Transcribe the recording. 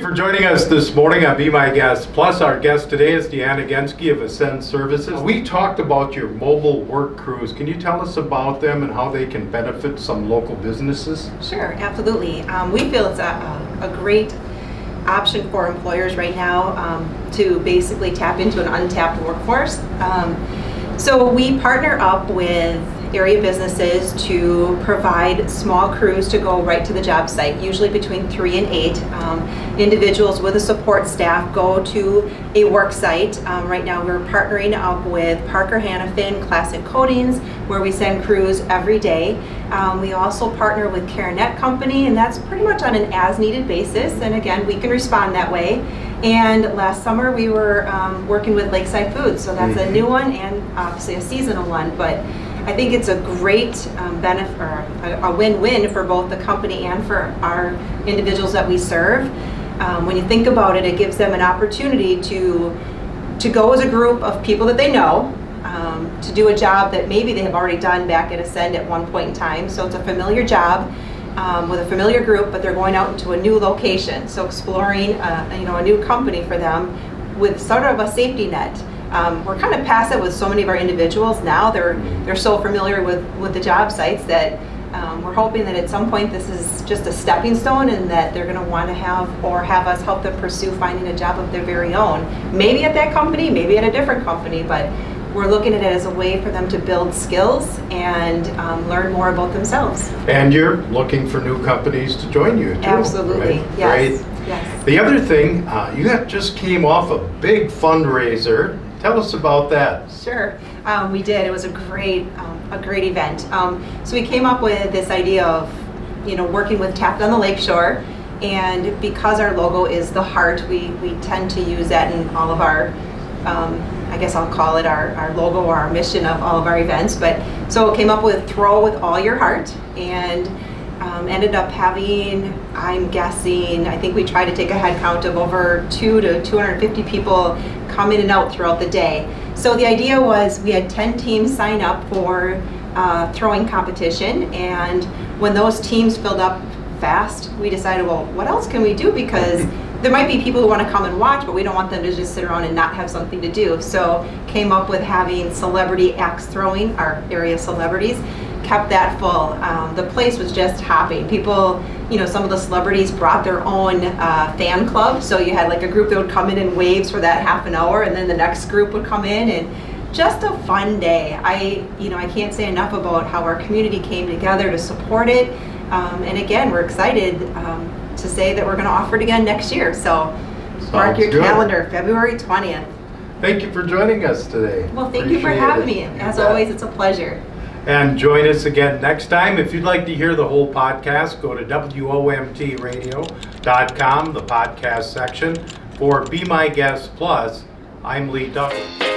for joining us this morning on Be My Guest Plus. Our guest today is Deanna Genske of Ascend Services. We talked about your mobile work crews. Can you tell us about them and how they can benefit some local businesses? Sure, absolutely. We feel it's a great option for employers right now to basically tap into an untapped workforce. So we partner up with area businesses to provide small crews to go right to the job site, usually between 3 and 8. Individuals with a support staff go to a work site. Right now we're partnering up with Parker Hannafin Classic Coatings, where we send crews every day. We also partner with CareNet Company, and that's pretty much on an as-needed basis, and again, we can respond that way. And last summer we were working with Lakeside Foods, so that's a new one and obviously a seasonal one, but I think it's a great benefit, or a win-win for both the company and for our individuals that we serve. When you think about it, it gives them an opportunity to go as a group of people that they know, to do a job that maybe they have already done back at Ascend at one point in time. So it's a familiar job with a familiar group, but they're going out into a new location. So exploring a new company for them with sort of a safety net. We're kind of past it with so many of our individuals now. They're so familiar with the job sites that we're hoping that at some point this is just a stepping stone, and that they're going to want to have us help them pursue finding a job of their very own. Maybe at that company, maybe at a different company, but we're looking at it as a way for them to build skills and learn more about themselves. And you're looking for new companies to join you too. Absolutely, right? yes. Great. Yes. The other thing, you just came off a big fundraiser. Tell us about that. Sure, we did. It was a great event. So we came up with this idea of, working with Tapped on the Lakeshore, and because our logo is the heart, we tend to use that in all of our, I guess I'll call it our logo or our mission of all of our events. But so it came up with Throw with All Your Heart, and ended up having, I think we tried to take a head count of over 200 to 250 people come in and out throughout the day. So the idea was we had 10 teams sign up for throwing competition, and when those teams filled up fast, we decided, well, what else can we do? Because there might be people who want to come and watch, but we don't want them to just sit around and not have something to do. So came up with having celebrity axe throwing, our area celebrities, kept that full. The place was just hopping. People, some of the celebrities brought their own fan club. So you had like a group that would come in waves for that half an hour, and then the next group would come in, and just a fun day. I can't say enough about how our community came together to support it. And again, we're excited to say that we're going to offer it again next year. So mark your calendar, February 20th. Thank you for joining us today. Well, thank you for having me. As always, it's a pleasure. And join us again next time. If you'd like to hear the whole podcast, go to WOMTradio.com, the podcast section. For Be My Guest Plus, I'm Lee Douglas.